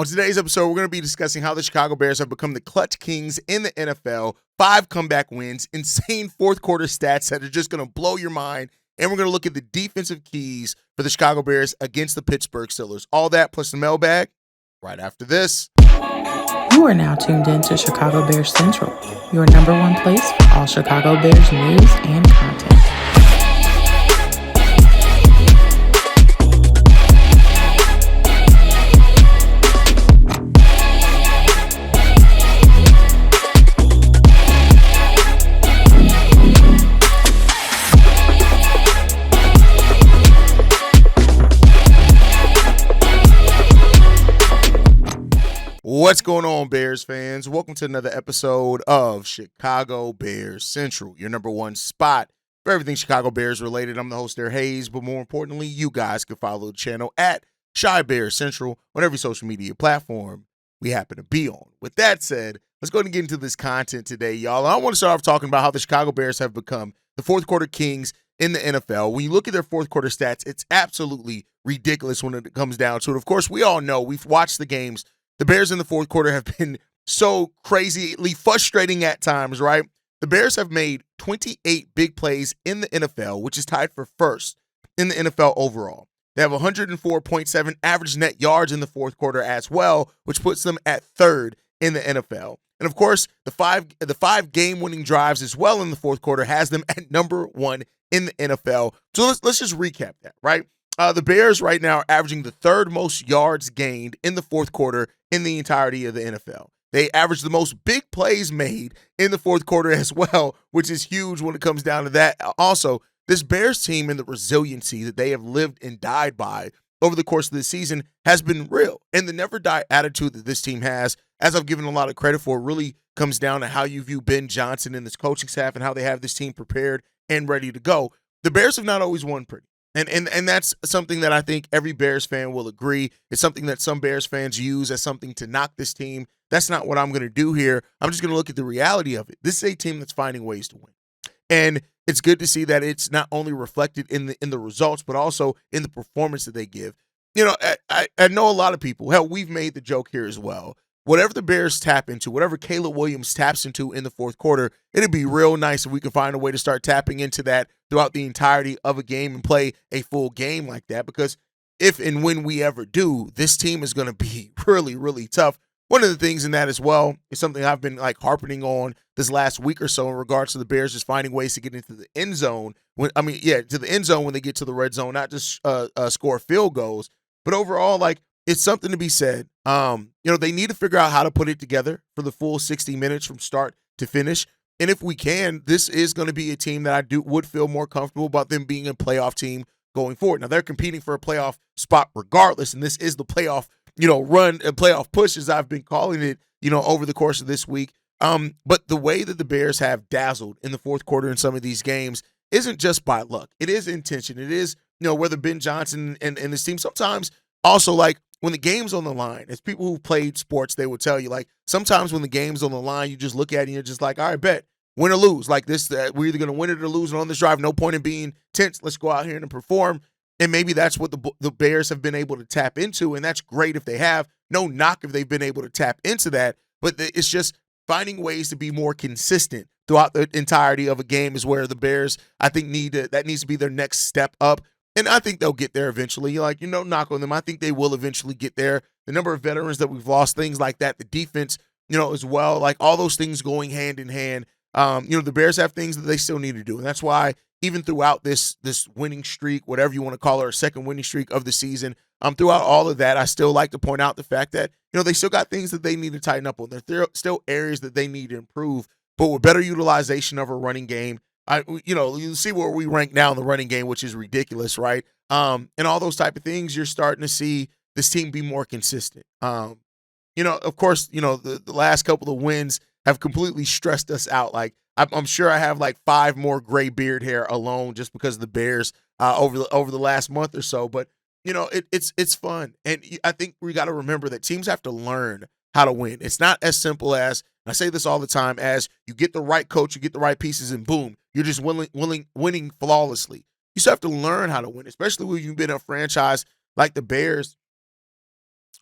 On today's episode, we're going to be discussing how the Chicago Bears have become the clutch kings in the NFL, 5 comeback wins, insane fourth quarter stats that are just going to blow your mind, and we're going to look at the defensive keys for the Chicago Bears against the Pittsburgh Steelers. All that plus the mailbag right after this. You are now tuned in to Chicago Bears Central, your number one place for all Chicago Bears news and content. What's going on, Bears fans? Welcome to another episode of Chicago Bears Central, your number one spot for everything Chicago Bears related. I'm the host there, Haize, but more importantly, you guys can follow the channel at Chi Bears Central on every social media platform we happen to be on. With that said, let's go ahead and get into this content today, y'all. I want to start off talking about how the Chicago Bears have become the fourth quarter kings in the NFL. When you look at their fourth quarter stats, it's absolutely ridiculous when it comes down to it. Of course, we all know, we've watched the games. The Bears in the fourth quarter have been so crazily frustrating at times, right? The Bears have made 28 big plays in the NFL, which is tied for first in the NFL overall. They have 104.7 average net yards in the fourth quarter as well, which puts them at third in the NFL. And of course, the five game-winning drives as well in the fourth quarter has them at number one in the NFL. So let's just recap that, right? The Bears right now are averaging the third most yards gained in the fourth quarter in the entirety of the NFL. They average the most big plays made in the fourth quarter as well, which is huge when it comes down to that. Also, this Bears team and the resiliency that they have lived and died by over the course of the season has been real. And the never die attitude that this team has, as I've given a lot of credit for, really comes down to how you view Ben Johnson and this coaching staff and how they have this team prepared and ready to go. The Bears have not always won pretty. And that's something that I think every Bears fan will agree. It's something that some Bears fans use as something to knock this team. That's not what I'm going to do here. I'm just going to look at the reality of it. This is a team that's finding ways to win. And it's good to see that it's not only reflected in the results, but also in the performance that they give. You know, I know a lot of people, hell, we've made the joke here as well. Whatever the Bears tap into, whatever Caleb Williams taps into in the fourth quarter, it'd be real nice if we could find a way to start tapping into that throughout the entirety of a game and play a full game like that. Because if and when we ever do, this team is going to be really, really tough. One of the things in that as well is something I've been harping on this last week or so in regards to the Bears just finding ways to get into the end zone. To the end zone when they get to the red zone, not just score field goals, but overall, it's something to be said. They need to figure out how to put it together for the full 60 minutes from start to finish. And if we can, this is going to be a team that would feel more comfortable about them being a playoff team going forward. Now, they're competing for a playoff spot regardless, and this is the playoff, run and playoff push, as I've been calling it, over the course of this week. But the way that the Bears have dazzled in the fourth quarter in some of these games isn't just by luck. It is intention. It is, whether Ben Johnson and this team sometimes also when the game's on the line, as people who've played sports, they will tell you, sometimes when the game's on the line, you just look at it and you're just like, all right, bet, win or lose. We're either going to win it or lose, and on this drive, no point in being tense. Let's go out here and perform. And maybe that's what the Bears have been able to tap into, and that's great if they have. No knock if they've been able to tap into that, but it's just finding ways to be more consistent throughout the entirety of a game is where the Bears, I think, that needs to be their next step up. And I think they'll get there eventually. Knock on them. I think they will eventually get there. The number of veterans that we've lost, things like that, the defense, as well, all those things going hand in hand. The Bears have things that they still need to do. And that's why even throughout this winning streak, whatever you want to call it, or second winning streak of the season, throughout all of that, I still like to point out the fact that, they still got things that they need to tighten up on. There's still areas that they need to improve. But with better utilization of a running game, you see where we rank now in the running game, which is ridiculous, right? And all those type of things, you're starting to see this team be more consistent. Of course, the last couple of wins have completely stressed us out. I'm sure I have 5 more gray beard hair alone just because of the Bears over the last month or so. But it's fun, and I think we got to remember that teams have to learn how to win. It's not as simple as, I say this all the time, as you get the right coach, you get the right pieces, and boom, you're just winning flawlessly. You still have to learn how to win, especially when you've been a franchise like the Bears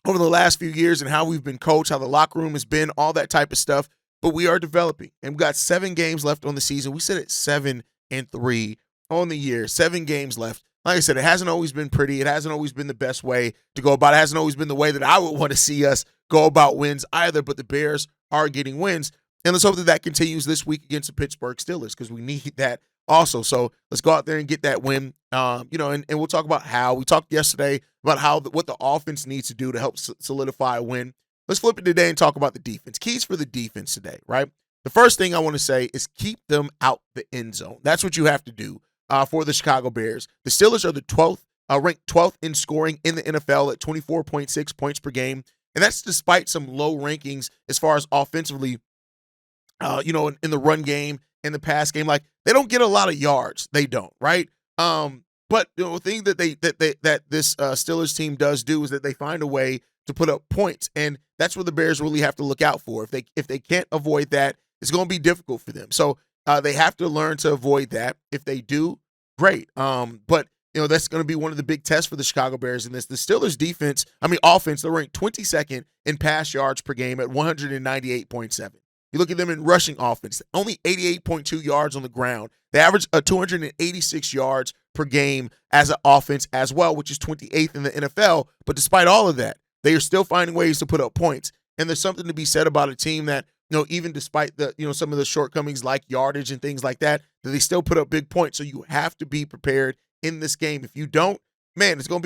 over the last few years and how we've been coached, how the locker room has been, all that type of stuff. But we are developing, and we've got 7 games left on the season. We sit at 7-3 on the year, 7 games left. Like I said, it hasn't always been pretty. It hasn't always been the best way to go about it. It hasn't always been the way that I would want to see us go about wins either, but the Bears are getting wins. And let's hope that that continues this week against the Pittsburgh Steelers because we need that also. So let's go out there and get that win. And we'll talk about how. We talked yesterday about what the offense needs to do to help solidify a win. Let's flip it today and talk about the defense. Keys for the defense today, right? The first thing I want to say is keep them out the end zone. That's what you have to do for the Chicago Bears. The Steelers are the 12th, ranked 12th in scoring in the NFL at 24.6 points per game. And that's despite some low rankings as far as offensively, in the run game, in the pass game. Like, they don't get a lot of yards. They don't, right? But the thing that this Steelers team does do is that they find a way to put up points. And that's what the Bears really have to look out for. If they can't avoid that, it's going to be difficult for them. So they have to learn to avoid that. If they do, great. But that's going to be one of the big tests for the Chicago Bears in this. The Steelers offense, they're ranked 22nd in pass yards per game at 198.7. You look at them in rushing offense, only 88.2 yards on the ground. They average 286 yards per game as an offense as well, which is 28th in the NFL. But despite all of that, they are still finding ways to put up points. And there's something to be said about a team that, even despite the, some of the shortcomings like yardage and things like that they still put up big points. So you have to be prepared in this game. If you don't, man, it's gonna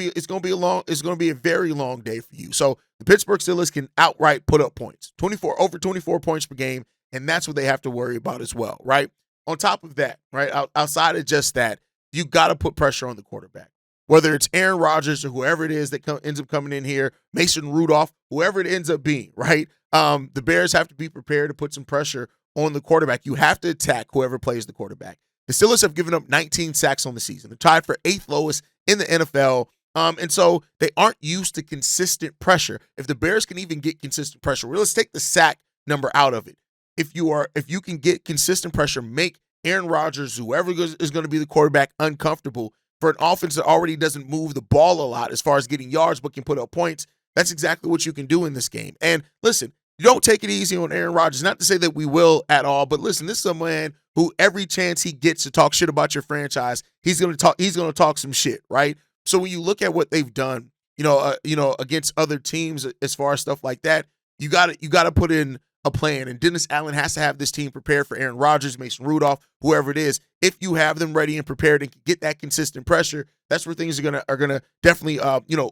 be a very long day for you. So the Pittsburgh Steelers can outright put up points, over 24 points per game, and that's what they have to worry about as well, right? On top of that, right, outside of just that, you got to put pressure on the quarterback. Whether it's Aaron Rodgers or whoever it is that ends up coming in here, Mason Rudolph, whoever it ends up being, right? The Bears have to be prepared to put some pressure on the quarterback. You have to attack whoever plays the quarterback. The Steelers have given up 19 sacks on the season. They're tied for 8th lowest in the NFL. And so they aren't used to consistent pressure. If the Bears can even get consistent pressure, let's take the sack number out of it. If you can get consistent pressure, make Aaron Rodgers, whoever is going to be the quarterback, uncomfortable for an offense that already doesn't move the ball a lot as far as getting yards but can put up points, that's exactly what you can do in this game. And listen, you don't take it easy on Aaron Rodgers. Not to say that we will at all, but listen, this is a man who every chance he gets to talk shit about your franchise, he's going to talk some shit, right? So when you look at what they've done, against other teams as far as stuff like that, you got to put in a plan. And Dennis Allen has to have this team prepared for Aaron Rodgers, Mason Rudolph, whoever it is. If you have them ready and prepared and get that consistent pressure, that's where things are gonna definitely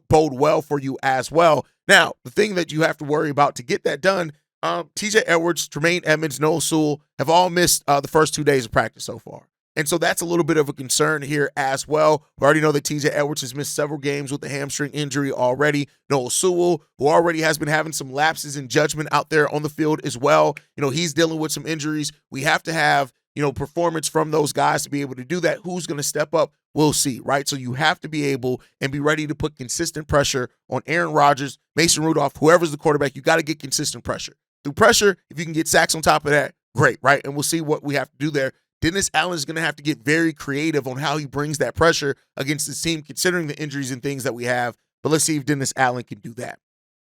bode well for you as well. Now, the thing that you have to worry about to get that done, TJ Edwards, Tremaine Edmonds, Noah Sewell have all missed the first 2 days of practice so far. And so that's a little bit of a concern here as well. We already know that TJ Edwards has missed several games with a hamstring injury already. Noah Sewell, who already has been having some lapses in judgment out there on the field as well. He's dealing with some injuries. We have to have, performance from those guys to be able to do that. Who's going to step up? We'll see, right? So you have to be able and be ready to put consistent pressure on Aaron Rodgers, Mason Rudolph, whoever's the quarterback. You got to get consistent pressure. Through pressure, if you can get sacks on top of that, great, right? And we'll see what we have to do there. Dennis Allen is going to have to get very creative on how he brings that pressure against the team, considering the injuries and things that we have. But let's see if Dennis Allen can do that.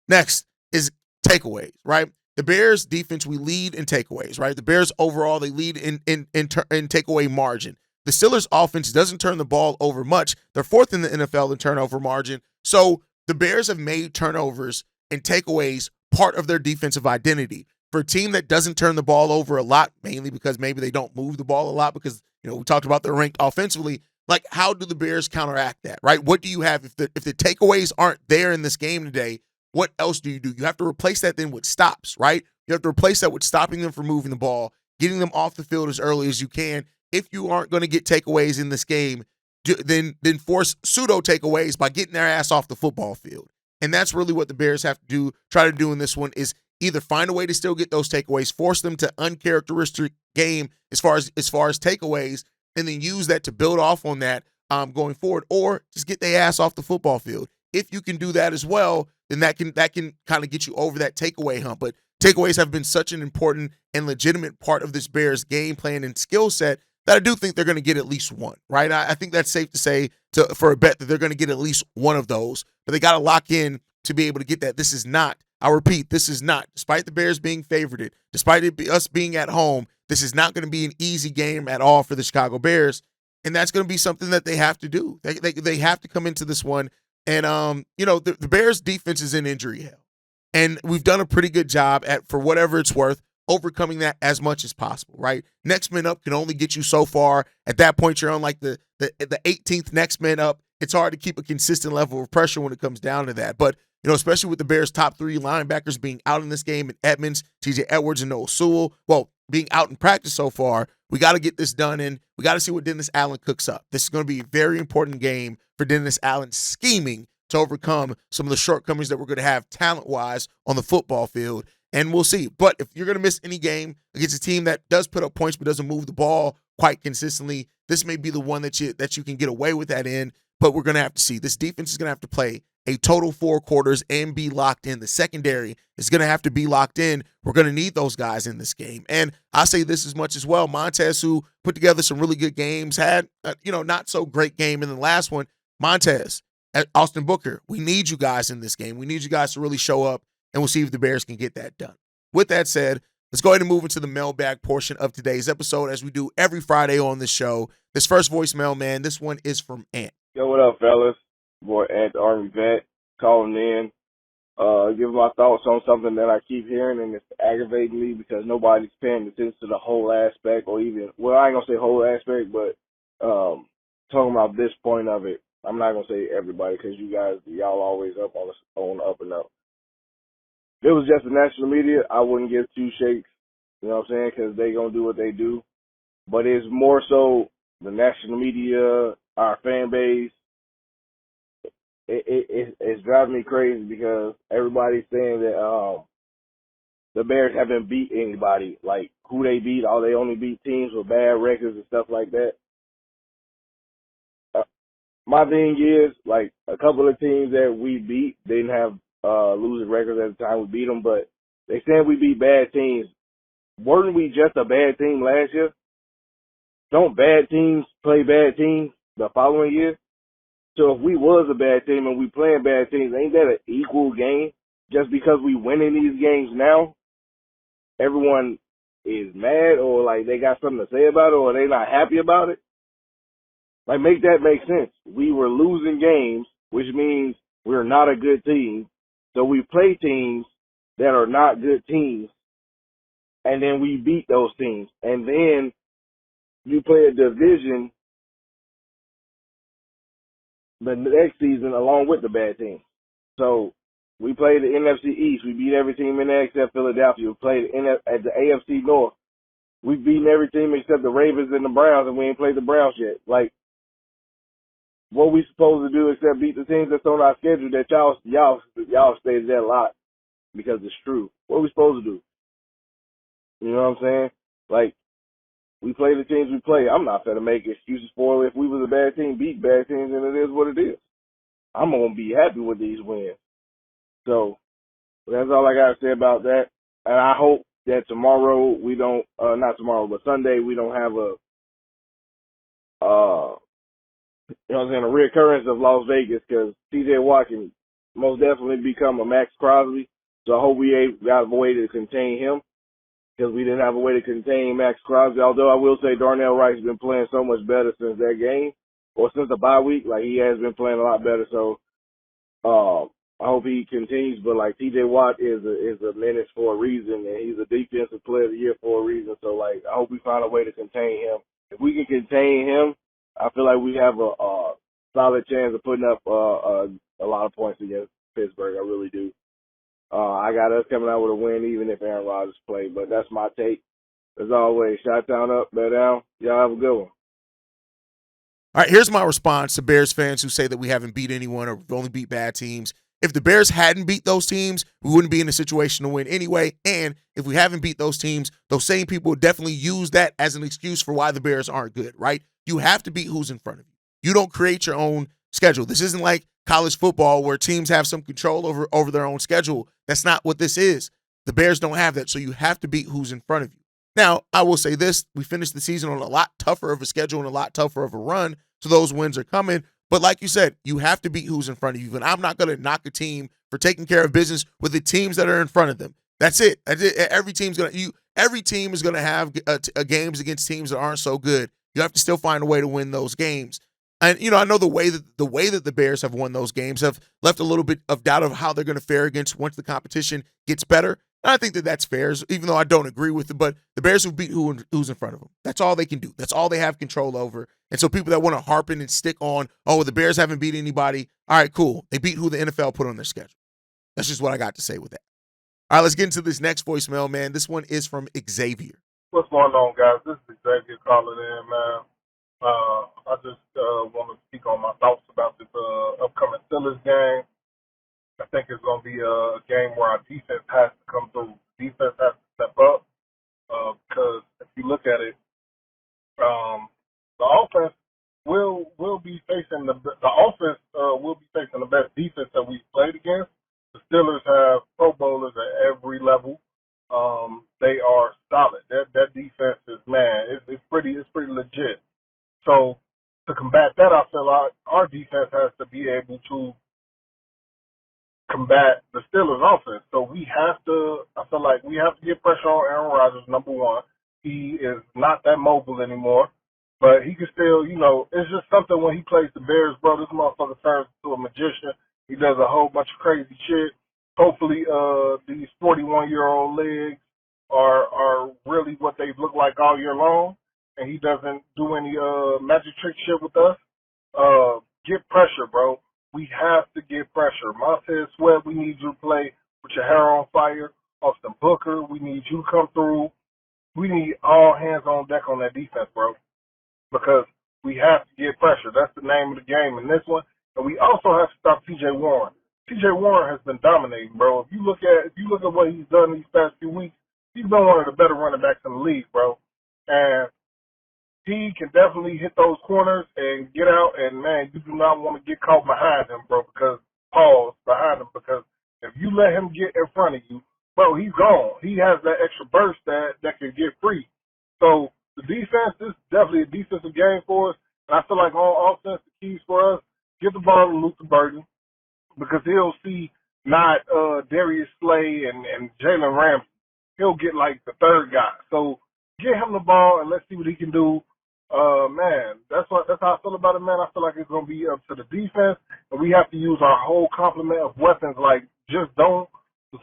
Next is takeaways, right? The Bears defense, we lead in takeaways, right? The Bears overall, they lead in takeaway margin. The Steelers offense doesn't turn the ball over much. They're 4th in the NFL in turnover margin. So the Bears have made turnovers and takeaways part of their defensive identity. For a team that doesn't turn the ball over a lot, mainly because maybe they don't move the ball a lot because, we talked about they're ranked offensively, like how do the Bears counteract that, right? What do you have if the takeaways aren't there in this game today? What else do? You have to replace that then with stops, right? You have to replace that with stopping them from moving the ball, getting them off the field as early as you can. If you aren't going to get takeaways in this game, then force pseudo takeaways by getting their ass off the football field. And that's really what the Bears have to try to do in this one is either find a way to still get those takeaways, force them to uncharacteristic game as far as takeaways, and then use that to build off on that going forward, or just get their ass off the football field. If you can do that as well, then that can kind of get you over that takeaway hump. But takeaways have been such an important and legitimate part of this Bears game plan and skill set that I do think they're going to get at least one, right? I think that's safe to say for a bet that they're going to get at least one of those, but they got to lock in to be able to get that. This is not, I repeat, this is not, despite the Bears being favored, despite us being at home, this is not going to be an easy game at all for the Chicago Bears. And that's going to be something that they have to do. They have to come into this one. And, the Bears defense is in injury hell. And we've done a pretty good job at, for whatever it's worth, overcoming that as much as possible, right? Next man up can only get you so far. At that point, you're on like the 18th next man up. It's hard to keep a consistent level of pressure when it comes down to that. But, especially with the Bears' top 3 linebackers being out in this game, and Edmonds, TJ Edwards, and Noah Sewell, being out in practice so far, we got to get this done, and we got to see what Dennis Allen cooks up. This is going to be a very important game for Dennis Allen scheming to overcome some of the shortcomings that we're going to have talent-wise on the football field, and we'll see. But if you're going to miss any game against a team that does put up points but doesn't move the ball quite consistently, this may be the one that you can get away with that in, but we're going to have to see. This defense is going to have to play a total 4 quarters and be locked in. The secondary is going to have to be locked in. We're going to need those guys in this game. And I say this as much as well. Montez, who put together some really good games, had, not so great game in the last one. Montez, Austin Booker, we need you guys in this game. We need you guys to really show up, and we'll see if the Bears can get that done. With that said, let's go ahead and move into the mailbag portion of today's episode, as we do every Friday on this show. This first voicemail, man, this one is from Ant. Yo, what up, fellas? Boy, Ant, the Army vet, calling in. Give my thoughts on something that I keep hearing, and it's aggravating me because nobody's paying attention to the whole aspect, or even, well, I ain't going to say whole aspect, but talking about this point of it. I'm not going to say everybody because y'all always up on up and up. If it was just the national media, I wouldn't give 2 shakes, you know what I'm saying, because they going to do what they do. But it's more so the national media, our fan base. It's driving me crazy because everybody's saying that the Bears haven't beat anybody. Like, who they beat, they only beat teams with bad records and stuff like that. My thing is, like, a couple of teams that we beat didn't have losing records at the time we beat them, but they said we beat bad teams. Weren't we just a bad team last year? Don't bad teams play bad teams the following year? So if we was a bad team and we playing bad teams, ain't that an equal game? Just because we winning these games now, everyone is mad or like they got something to say about it or they not happy about it? Like, make that make sense. We were losing games, which means we're not a good team. So we play teams that are not good teams, and then we beat those teams. And then you play a division the next season along with the bad teams. So we played the NFC East. We beat every team in there except Philadelphia. We played at the AFC North. We've beaten every team except the Ravens and the Browns, and we ain't played the Browns yet. Like, what we supposed to do except beat the teams that's on our schedule that y'all stated that a lot because it's true. What are we supposed to do? You know what I'm saying? Like, we play the teams we play. I'm not going to make excuses for it. If we was a bad team, beat bad teams, and it is what it is. I'm going to be happy with these wins. So that's all I got to say about that. And I hope that tomorrow we don't, not tomorrow, but Sunday we don't have a reoccurrence of Las Vegas because TJ Watt can most definitely become a Max Crosby. So I hope we got a way to contain him because we didn't have a way to contain Max Crosby. Although I will say Darnell Wright's been playing so much better since that game or since the bye week. Like, he has been playing a lot better. So I hope he continues. But, like, TJ Watt is a menace for a reason, and he's a defensive player of the year for a reason. So, like, I hope we find a way to contain him. If we can contain him, I feel like we have a solid chance of putting up a lot of points against Pittsburgh. I really do. I got us coming out with a win even if Aaron Rodgers played, but that's my take. As always, Chi-Town up, bear down. Y'all have a good one. All right, here's my response to Bears fans who say that we haven't beat anyone or we've only beat bad teams. If the Bears hadn't beat those teams, we wouldn't be in a situation to win anyway. And if we haven't beat those teams, those same people would definitely use that as an excuse for why the Bears aren't good, right? You have to beat who's in front of you. You don't create your own schedule. This isn't like college football where teams have some control over their own schedule. That's not what this is. The Bears don't have that, so you have to beat who's in front of you. Now, I will say this. We finished the season on a lot tougher of a schedule and a lot tougher of a run, so those wins are coming. But like you said, you have to beat who's in front of you. And I'm not going to knock a team for taking care of business with the teams that are in front of them. That's it. Every team is gonna have games against teams that aren't so good. You have to still find a way to win those games. And I know the way that the Bears have won those games have left a little bit of doubt of how they're going to fare against once the competition gets better. And I think that that's fair, even though I don't agree with it. But the Bears will beat who's in front of them. That's all they can do. That's all they have control over. And so people that want to harp in and stick on, oh, the Bears haven't beat anybody. All right, cool. They beat who the NFL put on their schedule. That's just what I got to say with that. All right, let's get into this next voicemail, man. This one is from Xavier. What's going on, guys? This is Xavier calling in, man. I just want to speak on my thoughts about this upcoming Steelers game. I think it's going to be a game where our defense has to come through. Defense has to step up because if you look at it, the offense will be facing the offense will be facing the best defense that we've played against. The Steelers have Pro Bowlers at every level. They are solid. That defense is, man, it's pretty legit. So to combat that, I feel like our defense has to be able to combat the Steelers offense. So I feel like we have to get pressure on Aaron Rodgers, number one. He is not that mobile anymore, but he can still, it's just something when he plays the Bears, bro. This motherfucker turns into a magician. He does a whole bunch of crazy shit. Hopefully, these 41-year-old legs are really what they look like all year long, and he doesn't do any magic trick shit with us. Get pressure, bro. We have to get pressure. Montez Sweat, we need you to play with your hair on fire. Austin Booker, we need you to come through. We need all hands on deck on that defense, bro, because we have to get pressure. That's the name of the game in this one. And we also have to stop T.J. Warren. T.J. Warren has been dominating, bro. If you look at what he's done these past few weeks, he's been one of the better running backs in the league, bro. And he can definitely hit those corners and get out. And man, you do not want to get caught behind him, bro. Because if you let him get in front of you, bro, he's gone. He has that extra burst that can get free. So the defense, this is definitely a defensive game for us. And I feel like on offense, the keys for us, get the ball to Luther Burden, because he'll see not Darius Slay and Jalen Ramsey. He'll get like the third guy. So get him the ball and let's see what he can do. Man, that's how I feel about it, man. I feel like it's going to be up to the defense, and we have to use our whole complement of weapons. Like, just don't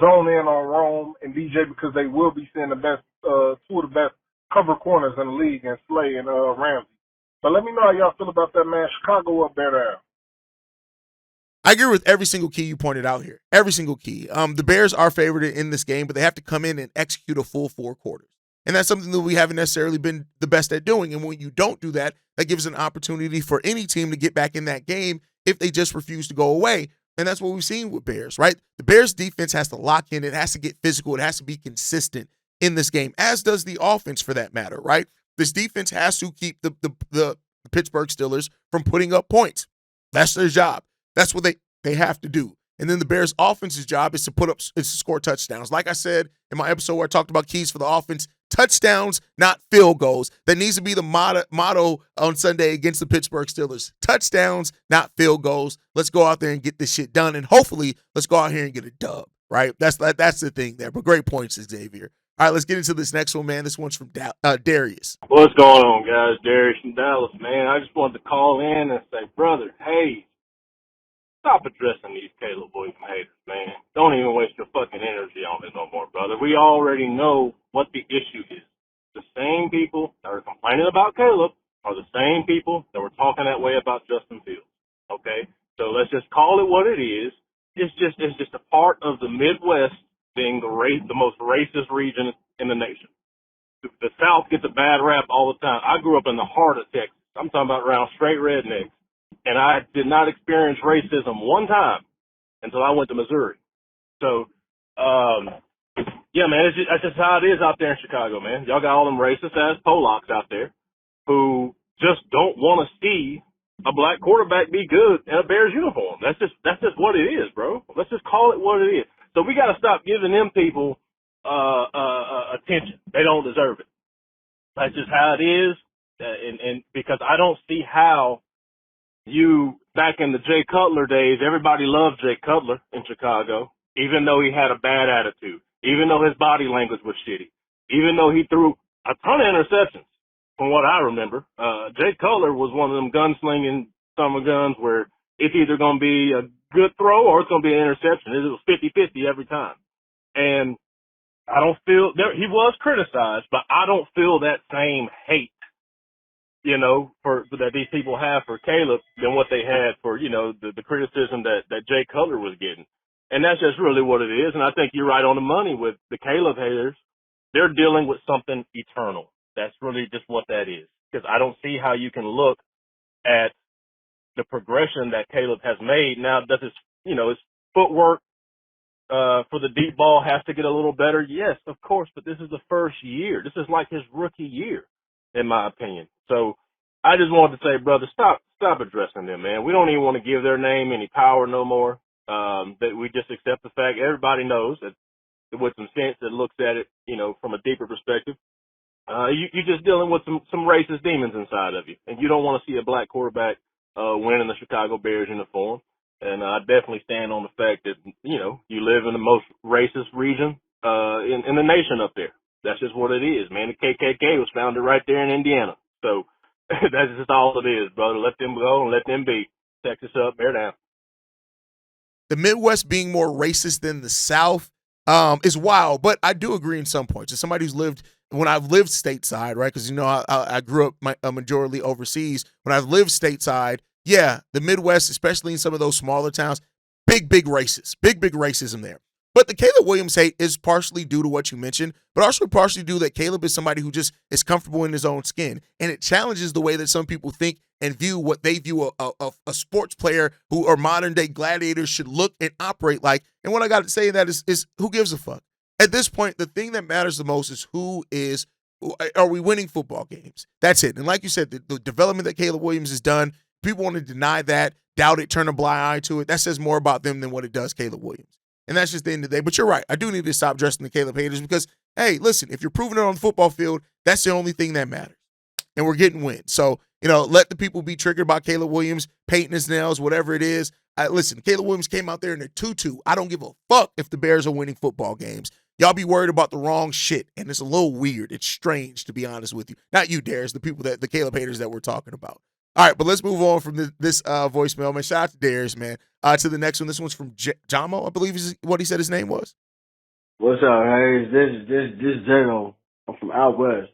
zone in on Rome and DJ, because they will be seeing the best, two of the best cover corners in the league, and Slay and Ramsey. So let me know how y'all feel about that, man. Chicago up there now. I agree with every single key you pointed out here. Every single key. The Bears are favored in this game, but they have to come in and execute a full 4 quarters. And that's something that we haven't necessarily been the best at doing. And when you don't do that, that gives an opportunity for any team to get back in that game if they just refuse to go away. And that's what we've seen with Bears, right? The Bears defense has to lock in. It has to get physical. It has to be consistent in this game, as does the offense for that matter, right? This defense has to keep the Pittsburgh Steelers from putting up points. That's their job. That's what they have to do. And then the Bears' offense's job is to score touchdowns. Like I said in my episode where I talked about keys for the offense, touchdowns, not field goals. That needs to be the motto on Sunday against the Pittsburgh Steelers. Touchdowns, not field goals. Let's go out there and get this shit done. And hopefully, let's go out here and get a dub, right? That's the thing there. But great points, Xavier. All right, let's get into this next one, man. This one's from Darius. What's going on, guys? Darius from Dallas, man. I just wanted to call in and say, brother, hey, stop addressing these Caleb Williams haters, man. Don't even waste your fucking energy on it no more, brother. We already know what the issue is. The same people that are complaining about Caleb are the same people that were talking that way about Justin Fields, okay? So let's just call it what it is. It's just a part of the Midwest being the most racist region in the nation. The South gets a bad rap all the time. I grew up in the heart of Texas. I'm talking about around straight rednecks. And I did not experience racism one time until I went to Missouri. So, yeah, man, that's just how it is out there in Chicago, man. Y'all got all them racist-ass Polacks out there who just don't want to see a black quarterback be good in a Bears uniform. That's just what it is, bro. Let's just call it what it is. So we got to stop giving them people attention. They don't deserve it. That's just how it is, and because I don't see how you back in the Jay Cutler days, everybody loved Jay Cutler in Chicago, even though he had a bad attitude, even though his body language was shitty, even though he threw a ton of interceptions. From what I remember, Jay Cutler was one of them gunslinging summer guns where it's either going to be a good throw or it's going to be an interception. It was 50-50 every time. And I don't feel he was criticized, but I don't feel that same hate, you know, for that these people have for Caleb than what they had for, you know, the criticism that Jay Cutler was getting. And that's just really what it is. And I think you're right on the money with the Caleb haters. They're dealing with something eternal. That's really just what that is. Because I don't see how you can look at the progression that Caleb has made. Now, does his, you know, his footwork for the deep ball has to get a little better? Yes, of course, but this is the first year. This is like his rookie year, in my opinion. So I just wanted to say, brother, stop addressing them, man. We don't even want to give their name any power no more. That we just accept the fact everybody knows that with some sense that looks at it, you know, from a deeper perspective. You're just dealing with some racist demons inside of you, and you don't want to see a black quarterback win in the Chicago Bears uniform. And I definitely stand on the fact that, you know, you live in the most racist region in the nation up there. That's just what it is, man. The KKK was founded right there in Indiana. So that's just all it is, brother. Let them go and let them be. Texas up, bear down. The Midwest being more racist than the South is wild, but I do agree in some points. As somebody who's lived, when I've lived stateside, right, because, you know, I grew up majorly overseas. When I've lived stateside, yeah, the Midwest, especially in some of those smaller towns, big racism there. But the Caleb Williams hate is partially due to what you mentioned, but also partially due that Caleb is somebody who just is comfortable in his own skin. And it challenges the way that some people think and view what they view a sports player who are modern day gladiators should look and operate like. And what I got to say that is who gives a fuck? At this point, the thing that matters the most is are we winning football games? That's it. And like you said, the development that Caleb Williams has done, people want to deny that, doubt it, turn a blind eye to it. That says more about them than what it does Caleb Williams. And that's just the end of the day. But you're right. I do need to stop dressing the Caleb haters because, hey, listen, if you're proving it on the football field, that's the only thing that matters. And we're getting wins. So, you know, let the people be triggered by Caleb Williams, painting his nails, whatever it is. Listen, Caleb Williams came out there in a tutu. I don't give a fuck if the Bears are winning football games. Y'all be worried about the wrong shit. And it's a little weird. It's strange, to be honest with you. Not you, Darius, the Caleb haters that we're talking about. All right, but let's move on from this voicemail, man. Shout out to Darius, man. To the next one. This one's from Jamo, I believe is what he said his name was. What's up, Haize? This is Jano. I'm from out west.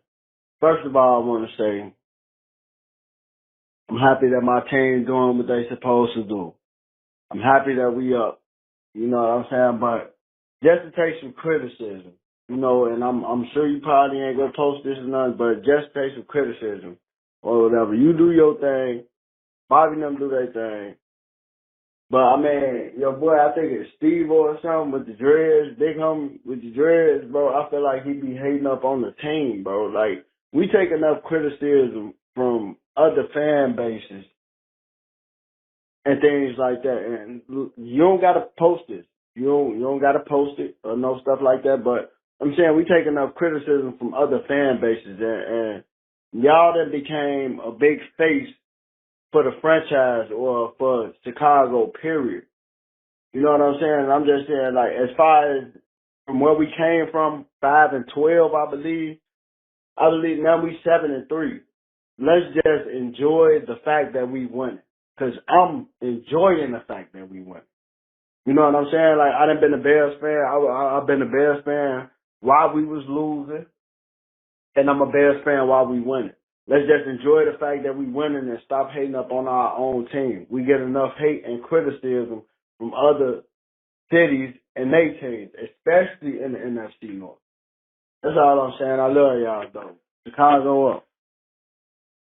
First of all, I want to say I'm happy that my team doing what they supposed to do. I'm happy that we up. You know what I'm saying? But just to take some criticism, you know, and I'm sure you probably ain't gonna post this or nothing, but just take some criticism. Or whatever. You do your thing. Bobby and them do their thing. But, I mean, your boy, I think it's Steve or something with the dreads, big homie with the dreads, bro. I feel like he be hating up on the team, bro. Like, we take enough criticism from other fan bases and things like that. And you don't got to post this. You don't got to post it or no stuff like that. But I'm saying we take enough criticism from other fan bases and y'all that became a big face for the franchise or for Chicago, period. You know what I'm saying? I'm just saying, like, as far as from where we came from, 5-12, I believe now we 7-3. Let's just enjoy the fact that we won. Because I'm enjoying the fact that we won. You know what I'm saying? Like, I done been a Bears fan. I've been a Bears fan while we was losing. And I'm a Bears fan while we winning. Let's just enjoy the fact that we winning and stop hating up on our own team. We get enough hate and criticism from other cities and their teams, especially in the NFC North. That's all I'm saying. I love y'all, though. Chicago up.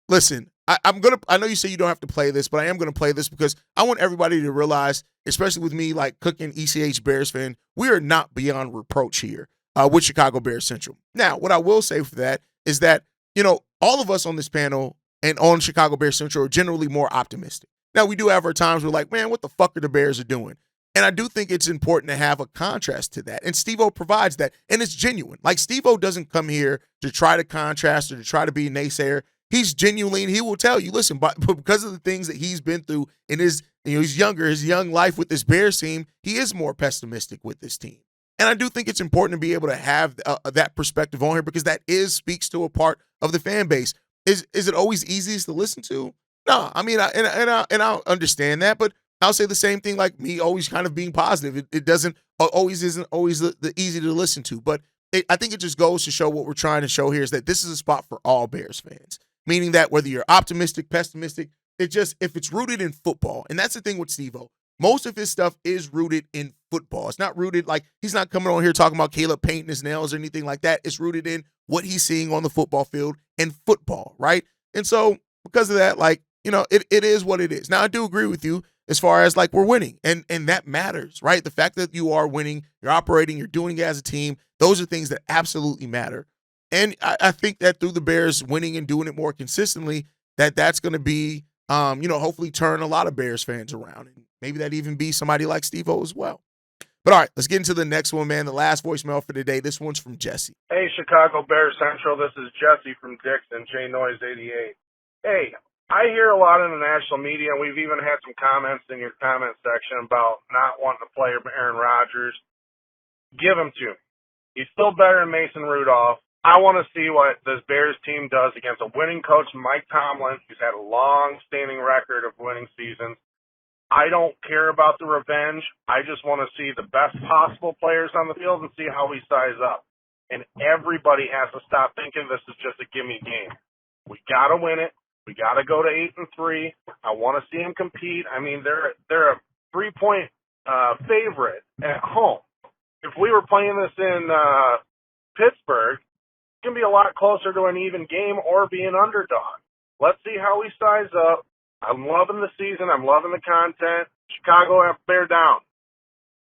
Listen, I know you say you don't have to play this, but I am gonna play this because I want everybody to realize, especially with me, like cooking ECH Bears fan, we are not beyond reproach here with Chicago Bears Central. Now, what I will say for that is that, you know, all of us on this panel and on Chicago Bears Central are generally more optimistic. Now, we do have our times where we're like, man, what the fuck are the Bears are doing? And I do think it's important to have a contrast to that. And Steve-O provides that. And it's genuine. Like, Steve-O doesn't come here to try to contrast or to try to be a naysayer. he's genuinely, and he will tell you, listen, but because of the things that he's been through in his, he's younger, his young life with this Bears team, he is more pessimistic with this team. And I do think it's important to be able to have that perspective on here because that speaks to a part of the fan base. Is it always easiest to listen to? No, I mean, I understand that, but I'll say the same thing like me always kind of being positive. It isn't always the easy to listen to, but I think it just goes to show what we're trying to show here is that this is a spot for all Bears fans, meaning that whether you're optimistic, pessimistic, if it's rooted in football, and that's the thing with Steve-O. Most of his stuff is rooted in football. It's not rooted like he's not coming on here talking about Caleb painting his nails or anything like that. It's rooted in what he's seeing on the football field and football, right? And so because of that, like, it is what it is. Now, I do agree with you as far as like we're winning, and that matters, right? The fact that you are winning, you're operating, you're doing it as a team, those are things that absolutely matter. And I think that through the Bears winning and doing it more consistently, that's going to be, hopefully turn a lot of Bears fans around. And maybe that even be somebody like Steve-O as well. But all right, let's get into the next one, man. The last voicemail for today. This one's from Jesse. Hey, Chicago Bears Central. This is Jesse from Dixon, J-Noise88. Hey, I hear a lot in the national media, and we've even had some comments in your comment section about not wanting to play Aaron Rodgers. Give him to me. He's still better than Mason Rudolph. I want to see what this Bears team does against a winning coach, Mike Tomlin, who's had a long-standing record of winning seasons. I don't care about the revenge. I just want to see the best possible players on the field and see how we size up. And everybody has to stop thinking this is just a gimme game. We got to win it. We got to go to 8-3. I want to see them compete. I mean, they're a 3-point favorite at home. If we were playing this in Pittsburgh, it's going to be a lot closer to an even game or be an underdog. Let's see how we size up. I'm loving the season. I'm loving the content. Chicago, bear down.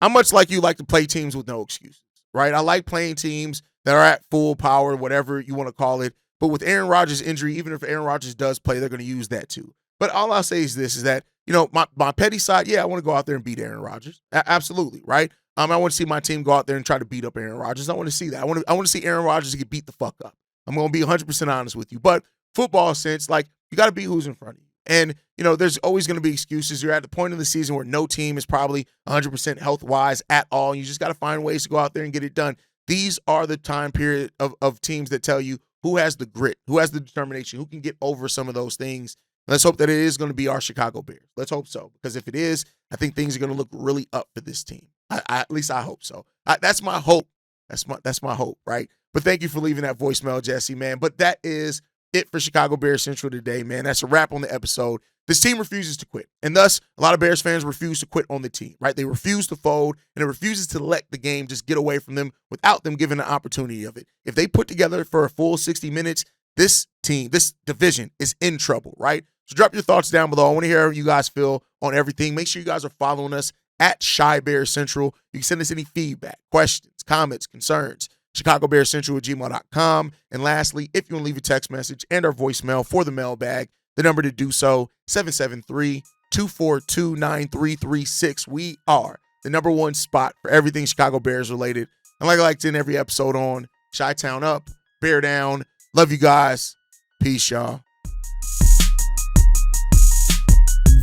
How much like you like to play teams with no excuses, right? I like playing teams that are at full power, whatever you want to call it. But with Aaron Rodgers' injury, even if Aaron Rodgers does play, they're going to use that too. But all I'll say is this, is that, my petty side, yeah, I want to go out there and beat Aaron Rodgers. Absolutely, right? I want to see my team go out there and try to beat up Aaron Rodgers. I want to see that. I want to see Aaron Rodgers get beat the fuck up. I'm going to be 100% honest with you. But football sense, like, you got to be who's in front of you. And, there's always going to be excuses. You're at the point of the season where no team is probably 100% health-wise at all. You just got to find ways to go out there and get it done. These are the time period of teams that tell you who has the grit, who has the determination, who can get over some of those things. Let's hope that it is going to be our Chicago Bears. Let's hope so. Because if it is, I think things are going to look really up for this team. At least I hope so. That's my hope. That's my hope, right? But thank you for leaving that voicemail, Jesse, man. But that is it for Chicago Bears Central today, man. That's a wrap on the episode. This team refuses to quit. And thus, a lot of Bears fans refuse to quit on the team, right? They refuse to fold, and it refuses to let the game just get away from them without them giving the opportunity of it. If they put together for a full 60 minutes, this team, this division is in trouble, right? So drop your thoughts down below. I want to hear how you guys feel on everything. Make sure you guys are following us at Chi Bears Central. You can send us any feedback, questions, comments, concerns. ChicagoBearsCentral@gmail.com. And lastly, if you want to leave a text message and our voicemail for the mailbag, the number to do so, 773-242-9336. We are the number one spot for everything Chicago Bears related. And like I like to end every episode on, Chi-Town up, Bear down. Love you guys. Peace, y'all.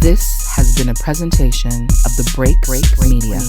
This has been a presentation of the Break Media.